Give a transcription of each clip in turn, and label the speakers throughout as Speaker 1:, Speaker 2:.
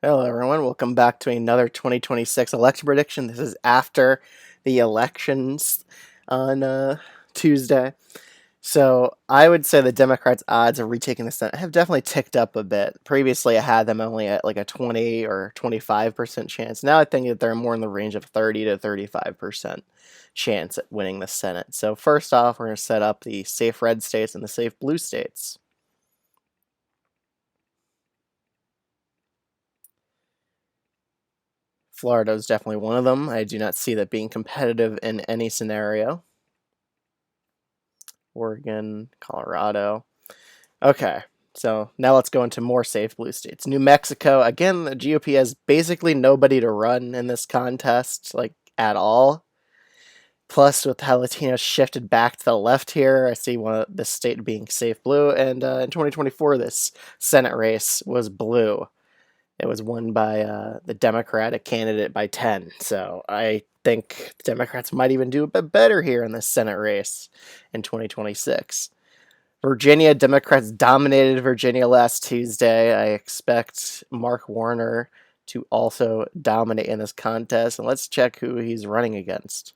Speaker 1: Hello, everyone. Welcome back to another 2026 election prediction. This is after the elections on Tuesday. So I would say the Democrats' odds of retaking the Senate have definitely ticked up a bit. Previously, I had them only at like a 20 or 25% chance. Now I think that they're more in the range of 30 to 35% chance at winning the Senate. So first off, we're going to set up the safe red states and the safe blue states. Florida is definitely one of them. I do not see that being competitive in any scenario. Oregon, Colorado. Okay, so now let's go into more safe blue states. New Mexico, again, the GOP has basically nobody to run in this contest, like at all. Plus, with how Latinos shifted back to the left here, I see one of this state being safe blue. And in 2024, this Senate race was blue. It was won by the Democratic candidate by 10. So I think the Democrats might even do a bit better here in this Senate race in 2026. Virginia, Democrats dominated Virginia last Tuesday. I expect Mark Warner to also dominate in this contest. And let's check who he's running against.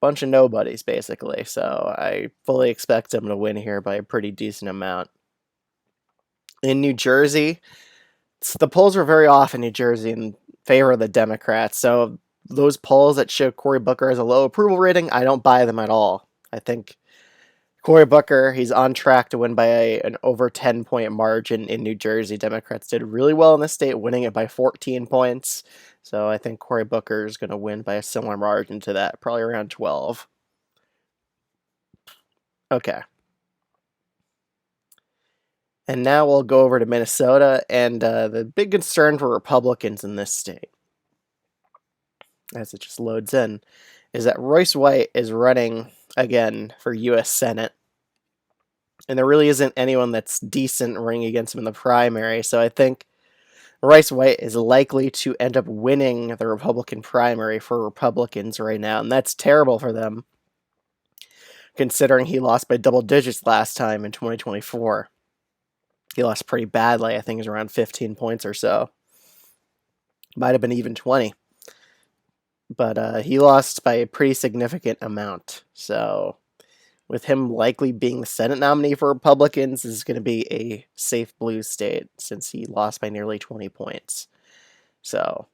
Speaker 1: Bunch of nobodies, basically. So I fully expect him to win here by a pretty decent amount. In New Jersey, the polls were very off in New Jersey in favor of the Democrats. So those polls that show Cory Booker has a low approval rating, I don't buy them at all. I think Cory Booker, he's on track to win by an over 10-point margin in New Jersey. Democrats did really well in the state, winning it by 14 points. So I think Cory Booker is going to win by a similar margin to that, probably around 12. Okay. And now we'll go over to Minnesota, and the big concern for Republicans in this state, as it just loads in, is that Royce White is running again for U.S. Senate. And there really isn't anyone that's decent running against him in the primary. So I think Royce White is likely to end up winning the Republican primary for Republicans right now. And that's terrible for them, considering he lost by double digits last time in 2024. He lost pretty badly. I think it was around 15 points or so. Might have been even 20. But he lost by a pretty significant amount. So with him likely being the Senate nominee for Republicans, this is going to be a safe blue state since he lost by nearly 20 points. So,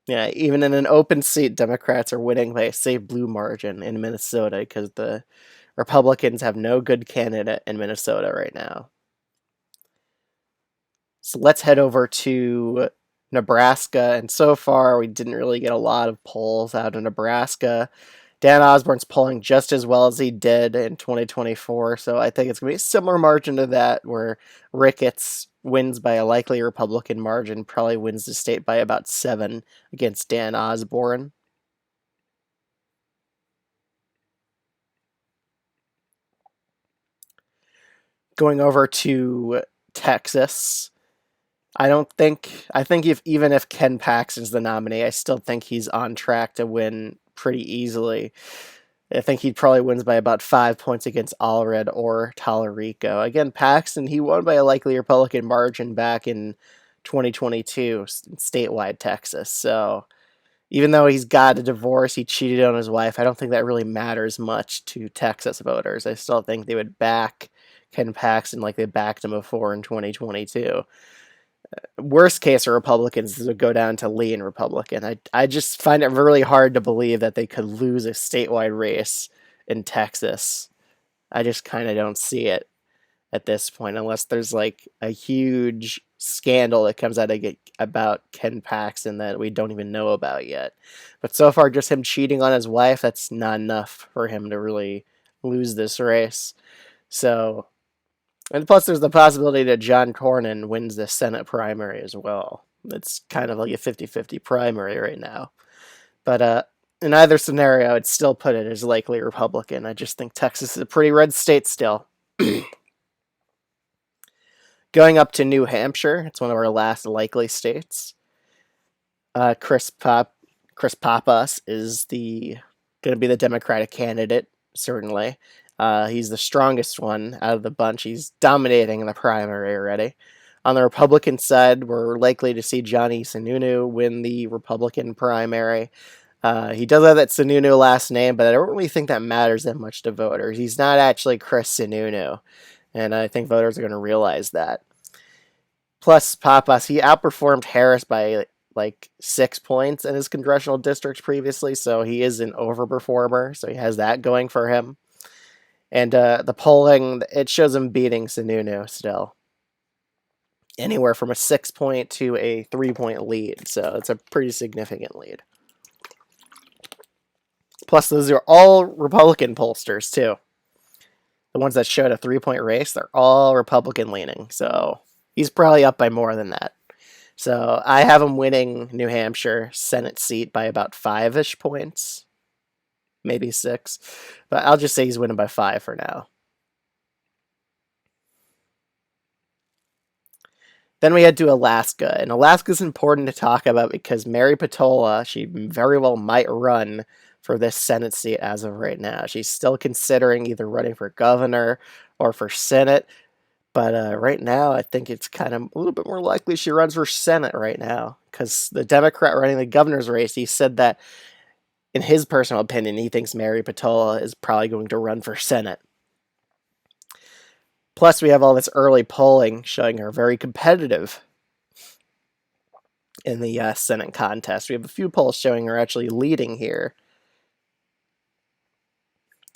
Speaker 1: yeah, even in an open seat, Democrats are winning by a safe blue margin in Minnesota because the Republicans have no good candidate in Minnesota right now. So let's head over to Nebraska. And so far, we didn't really get a lot of polls out of Nebraska. Dan Osborne's polling just as well as he did in 2024, so I think it's going to be a similar margin to that, where Ricketts wins by a likely Republican margin, probably wins the state by about 7 against Dan Osborne. Going over to Texas, I think even if Ken Paxton's the nominee, I still think he's on track to win pretty easily. I think he probably wins by about 5 points against Allred or Tallarico. Again, Paxton, he won by a likely Republican margin back in 2022 in statewide Texas. So even though he's got a divorce, he cheated on his wife, I don't think that really matters much to Texas voters. I still think they would back Ken Paxton like they backed him before in 2022. Worst case, Republicans would go down to lean Republican. I just find it really hard to believe that they could lose a statewide race in Texas. I just kind of don't see it at this point, unless there's like a huge scandal that comes out about Ken Paxton that we don't even know about yet. But so far, just him cheating on his wife, that's not enough for him to really lose this race. So, and plus, there's the possibility that John Cornyn wins the Senate primary as well. It's kind of like a 50-50 primary right now. But in either scenario, I'd still put it as likely Republican. I just think Texas is a pretty red state still. Going up to New Hampshire, it's one of our last likely states. Chris Pappas is going to be the Democratic candidate, certainly. He's the strongest one out of the bunch. He's dominating in the primary already. On the Republican side, we're likely to see Johnny Sununu win the Republican primary. He does have that Sununu last name, but I don't really think that matters that much to voters. He's not actually Chris Sununu, and I think voters are going to realize that. Plus, Papas, he outperformed Harris by like 6 points in his congressional districts previously, so he is an overperformer, so he has that going for him. And the polling, it shows him beating Sununu still. Anywhere from a 6-point to a 3-point lead, so it's a pretty significant lead. Plus, those are all Republican pollsters, too. The ones that showed a 3-point race, they're all Republican leaning, so he's probably up by more than that. So I have him winning New Hampshire Senate seat by about 5-ish points, maybe 6, but I'll just say he's winning by 5 for now. Then we head to Alaska, and Alaska's important to talk about because Mary Patola, she very well might run for this Senate seat as of right now. She's still considering either running for governor or for Senate, but right now I think it's kind of a little bit more likely she runs for Senate right now because the Democrat running the governor's race, he said that in his personal opinion, he thinks Mary Patola is probably going to run for Senate. Plus, we have all this early polling showing her very competitive in the Senate contest. We have a few polls showing her actually leading here.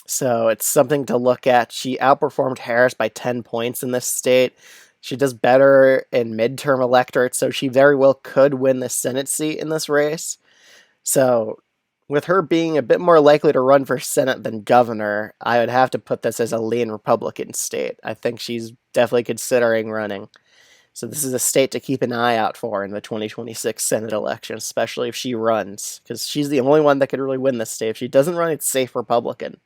Speaker 1: So it's something to look at. She outperformed Harris by 10 points in this state. She does better in midterm electorates, so she very well could win the Senate seat in this race. So with her being a bit more likely to run for Senate than governor, I would have to put this as a lean Republican state. I think she's definitely considering running. So this is a state to keep an eye out for in the 2026 Senate election, especially if she runs, because she's the only one that could really win this state. If she doesn't run, it's safe Republican.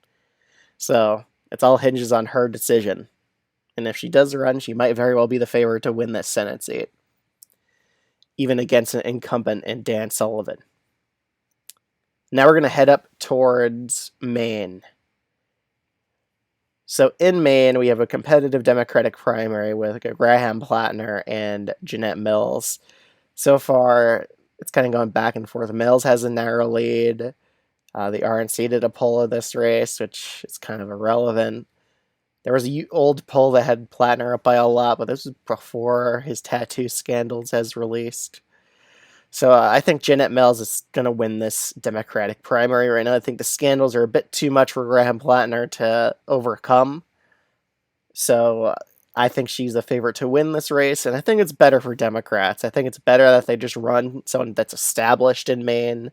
Speaker 1: So it all hinges on her decision. And if she does run, she might very well be the favorite to win this Senate seat, even against an incumbent in Dan Sullivan. Now we're going to head up towards Maine. So in Maine, we have a competitive Democratic primary with Graham Plattner and Jeanette Mills. So far, it's kind of going back and forth. Mills has a narrow lead. The RNC did a poll of this race, which is kind of irrelevant. There was an old poll that had Plattner up by a lot, but this was before his tattoo scandals has released. So I think Jeanette Mills is going to win this Democratic primary right now. I think the scandals are a bit too much for Graham Plattner to overcome. So I think she's the favorite to win this race, and I think it's better for Democrats. I think it's better that they just run someone that's established in Maine,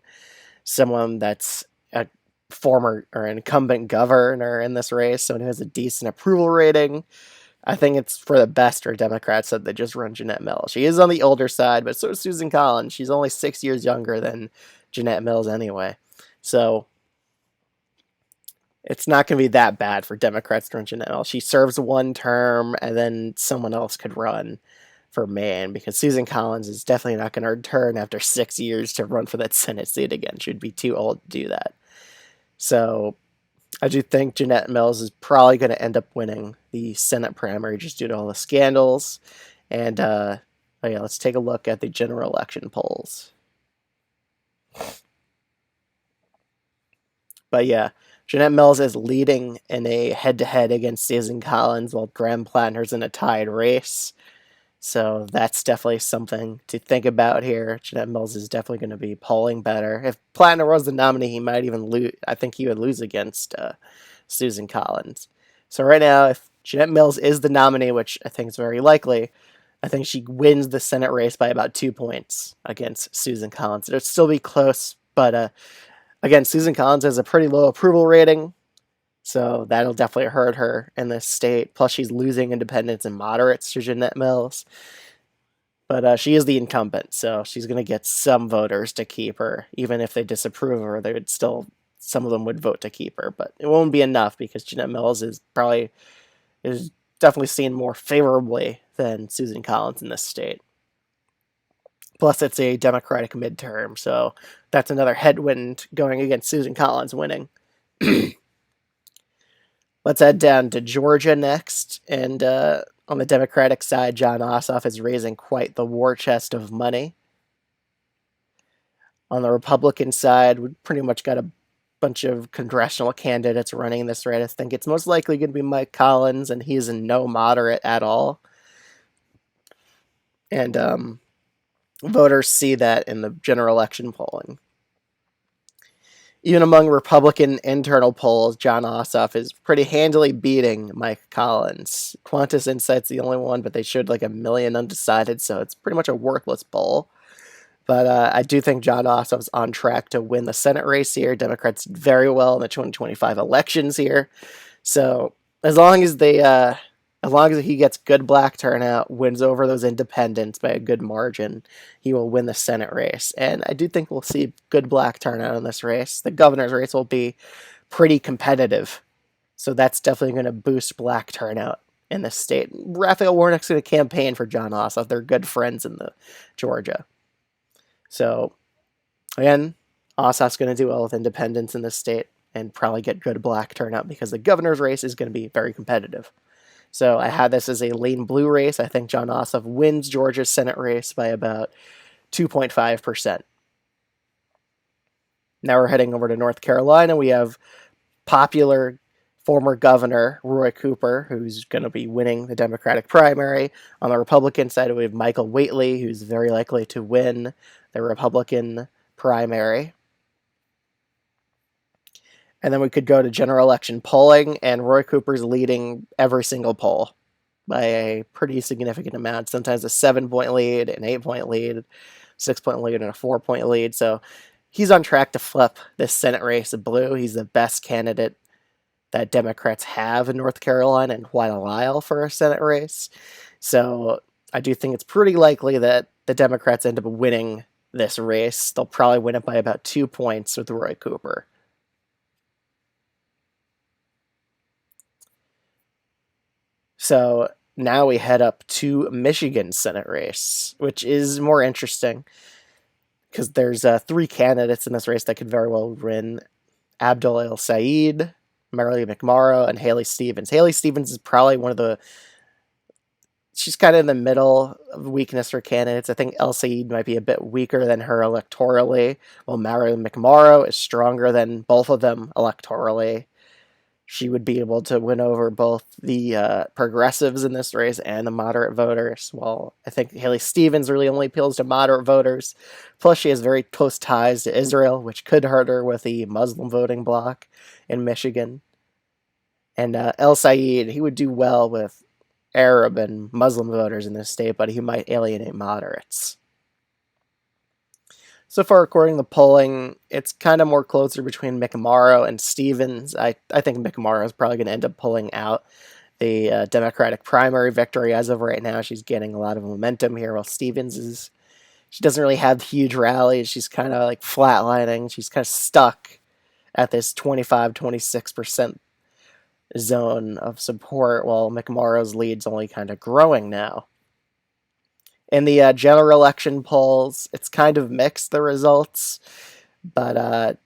Speaker 1: someone that's a former or an incumbent governor in this race, someone who has a decent approval rating. I think it's for the best for Democrats that they just run Jeanette Mills. She is on the older side, but so is Susan Collins. She's only 6 years younger than Jeanette Mills anyway. So it's not going to be that bad for Democrats to run Jeanette Mills. She serves one term, and then someone else could run for Maine, because Susan Collins is definitely not going to return after 6 years to run for that Senate seat again. She'd be too old to do that. So I do think Jeanette Mills is probably going to end up winning the Senate primary just due to all the scandals. And let's take a look at the general election polls. But yeah, Jeanette Mills is leading in a head-to-head against Susan Collins, while Graham Plattner's in a tied race. So that's definitely something to think about here. Jeanette Mills is definitely going to be polling better. If Plattner was the nominee, he might even lose. I think he would lose against Susan Collins. So right now, if Jeanette Mills is the nominee, which I think is very likely, I think she wins the Senate race by about 2 points against Susan Collins. It'll still be close, but again, Susan Collins has a pretty low approval rating, so that'll definitely hurt her in this state. Plus, she's losing independents and moderates to Jeanette Mills. But she is the incumbent, so she's going to get some voters to keep her. Even if they disapprove of her, they would still, some of them would vote to keep her. But it won't be enough because Jeanette Mills is definitely seen more favorably than Susan Collins in this state. Plus, it's a Democratic midterm, so that's another headwind going against Susan Collins winning. Let's head down to Georgia next, and On the Democratic side, Jon Ossoff is raising quite the war chest of money. On the Republican side, we've pretty much got a bunch of congressional candidates running this race. I think it's most likely going to be Mike Collins, and he's no moderate at all. And voters see that in the general election polling. Even among Republican internal polls, Jon Ossoff is pretty handily beating Mike Collins. Qantas Insight's the only one, but they showed like 1 million undecided, so it's pretty much a worthless poll. But I do think Jon Ossoff's on track to win the Senate race here. Democrats did very well in the 2025 elections here. So as long as he gets good black turnout, wins over those independents by a good margin, he will win the Senate race. And I do think we'll see good black turnout in this race. The governor's race will be pretty competitive. So that's definitely going to boost black turnout in the state. Raphael Warnock's going to campaign for Jon Ossoff. They're good friends in Georgia. So, again, Ossoff's going to do well with independents in this state and probably get good black turnout because the governor's race is going to be very competitive. So I had this as a lean blue race. I think Jon Ossoff wins Georgia's Senate race by about 2.5%. Now we're heading over to North Carolina. We have popular former governor Roy Cooper, who's going to be winning the Democratic primary. On the Republican side, we have Michael Whately, who's very likely to win the Republican primary. And then we could go to general election polling, and Roy Cooper's leading every single poll by a pretty significant amount. Sometimes a 7-point lead, an 8-point lead, 6-point lead, and a 4-point lead. So he's on track to flip this Senate race blue. He's the best candidate that Democrats have in North Carolina in quite a while for a Senate race. So I do think it's pretty likely that the Democrats end up winning this race. They'll probably win it by about 2 points with Roy Cooper. So now we head up to Michigan's Senate race, which is more interesting because there's 3 candidates in this race that could very well win. Abdul El-Sayed, Mary McMorrow, and Haley Stevens. Haley Stevens is probably she's kind of in the middle of weakness for candidates. I think El-Sayed might be a bit weaker than her electorally, while Mary McMorrow is stronger than both of them electorally. She would be able to win over both the progressives in this race and the moderate voters. Well, I think Haley Stevens really only appeals to moderate voters. Plus, she has very close ties to Israel, which could hurt her with the Muslim voting bloc in Michigan. And El-Sayed, he would do well with Arab and Muslim voters in this state, but he might alienate moderates. So far, according to the polling, it's kind of more closer between McMorrow and Stevens. I think McMorrow is probably going to end up pulling out the Democratic primary victory as of right now. She's getting a lot of momentum here, while Stevens she doesn't really have huge rallies. She's kind of like flatlining. She's kind of stuck at this 25-26% zone of support, while McMorrow's lead's only kind of growing now. In the general election polls, it's kind of mixed, the results. But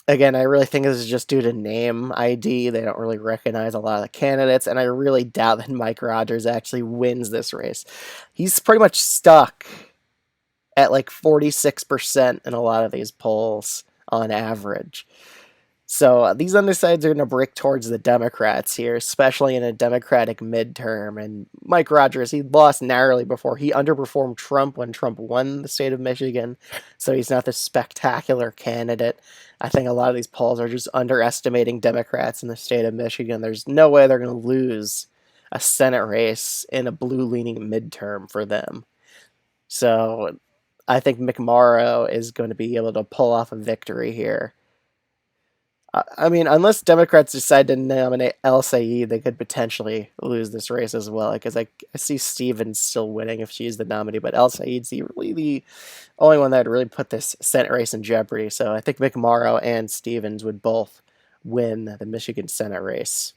Speaker 1: again, I really think this is just due to name ID. They don't really recognize a lot of the candidates, and I really doubt that Mike Rogers actually wins this race. He's pretty much stuck at like 46% in a lot of these polls on average. So these undecideds are going to break towards the Democrats here, especially in a Democratic midterm. And Mike Rogers, he lost narrowly before. He underperformed Trump when Trump won the state of Michigan, so he's not this spectacular candidate. I think a lot of these polls are just underestimating Democrats in the state of Michigan. There's no way they're going to lose a Senate race in a blue-leaning midterm for them. So I think McMorrow is going to be able to pull off a victory here. I mean, unless Democrats decide to nominate El-Sayed, they could potentially lose this race as well, because I see Stevens still winning if she's the nominee, but El-Sayed's really the only one that would really put this Senate race in jeopardy. So I think McMorrow and Stevens would both win the Michigan Senate race.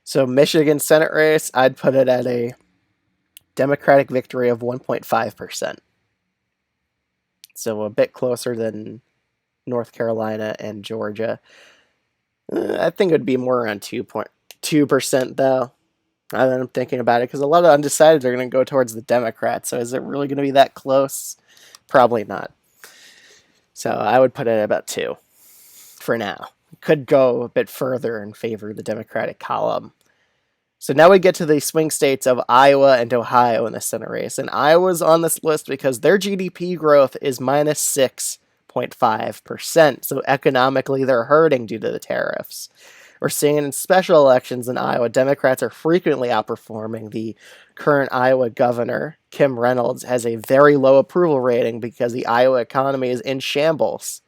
Speaker 1: So Michigan Senate race, I'd put it at a Democratic victory of 1.5%. So a bit closer than North Carolina and Georgia. I think it would be more around 2.2% though. Now that I'm thinking about it, because a lot of undecideds are going to go towards the Democrats. So is it really going to be that close? Probably not. So I would put it at about 2 for now. Could go a bit further in favor of the Democratic column. So now we get to the swing states of Iowa and Ohio in the Senate race. And Iowa's on this list because their GDP growth is minus 6.5%. So economically, they're hurting due to the tariffs. We're seeing in special elections in Iowa, Democrats are frequently outperforming. The current Iowa governor, Kim Reynolds, has a very low approval rating because the Iowa economy is in shambles.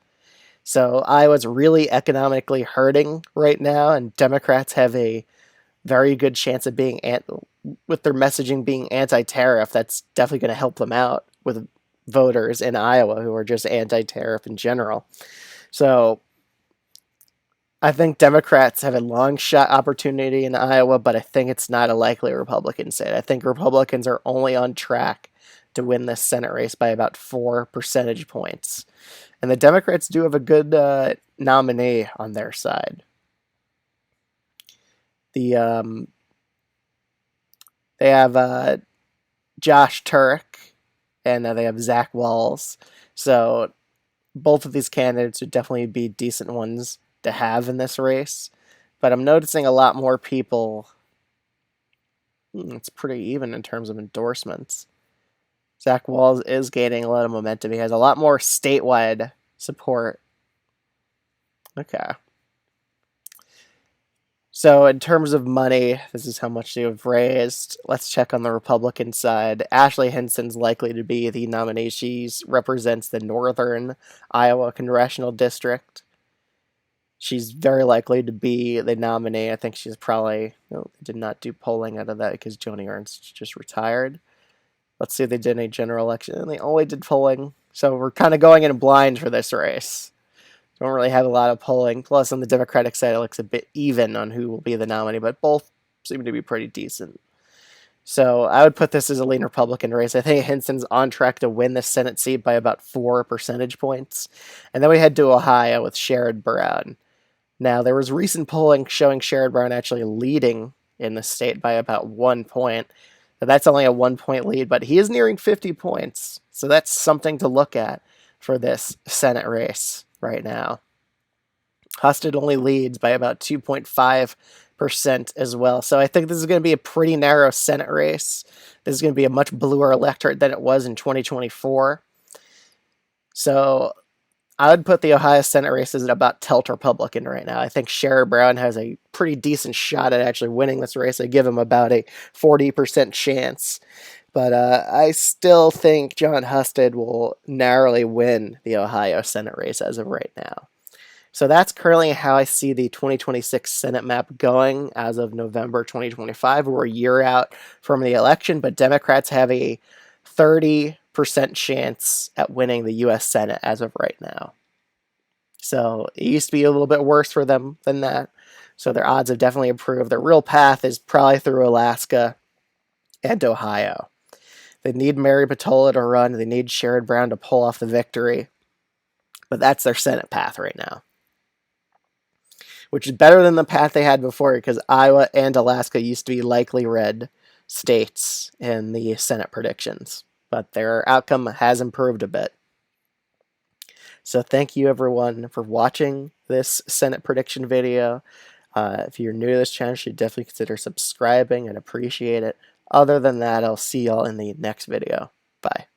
Speaker 1: So Iowa's really economically hurting right now, and Democrats have a very good chance of being, with their messaging being anti-tariff, that's definitely going to help them out with voters in Iowa who are just anti-tariff in general. So I think Democrats have a long shot opportunity in Iowa, but I think it's not a likely Republican state. I think Republicans are only on track to win this Senate race by about 4 percentage points. And the Democrats do have a good nominee on their side. They have Josh Turek, and they have Zach Walz. So both of these candidates would definitely be decent ones to have in this race. But I'm noticing a lot more people. It's pretty even in terms of endorsements. Zach Walz is gaining a lot of momentum. He has a lot more statewide support. Okay. So in terms of money, this is how much they have raised. Let's check on the Republican side. Ashley Hinson's likely to be the nominee. She represents the northern Iowa congressional district. She's very likely to be the nominee. I think she's probably did not do polling out of that because Joni Ernst just retired. Let's see if they did any general election. And they only did polling. So we're kind of going in blind for this race. Don't really have a lot of polling. Plus, on the Democratic side, it looks a bit even on who will be the nominee, but both seem to be pretty decent. So I would put this as a lean Republican race. I think Hinson's on track to win the Senate seat by about 4 percentage points. And then we head to Ohio with Sherrod Brown. Now, there was recent polling showing Sherrod Brown actually leading in the state by about 1 point. But that's only a 1-point lead, but he is nearing 50 points. So that's something to look at for this Senate race right now. Husted only leads by about 2.5% as well. So I think this is going to be a pretty narrow Senate race. This is going to be a much bluer electorate than it was in 2024. So I would put the Ohio Senate race as about tilt Republican right now. I think Sherrod Brown has a pretty decent shot at actually winning this race. I give him about a 40% chance. But I still think John Husted will narrowly win the Ohio Senate race as of right now. So that's currently how I see the 2026 Senate map going as of November 2025. We're a year out from the election, but Democrats have a 30% chance at winning the U.S. Senate as of right now. So it used to be a little bit worse for them than that. So their odds have definitely improved. Their real path is probably through Alaska and Ohio. They need Mary Patola to run. They need Sherrod Brown to pull off the victory. But that's their Senate path right now, which is better than the path they had before because Iowa and Alaska used to be likely red states in the Senate predictions. But their outcome has improved a bit. So thank you, everyone, for watching this Senate prediction video. If you're new to this channel, you should definitely consider subscribing and appreciate it. Other than that, I'll see y'all in the next video. Bye.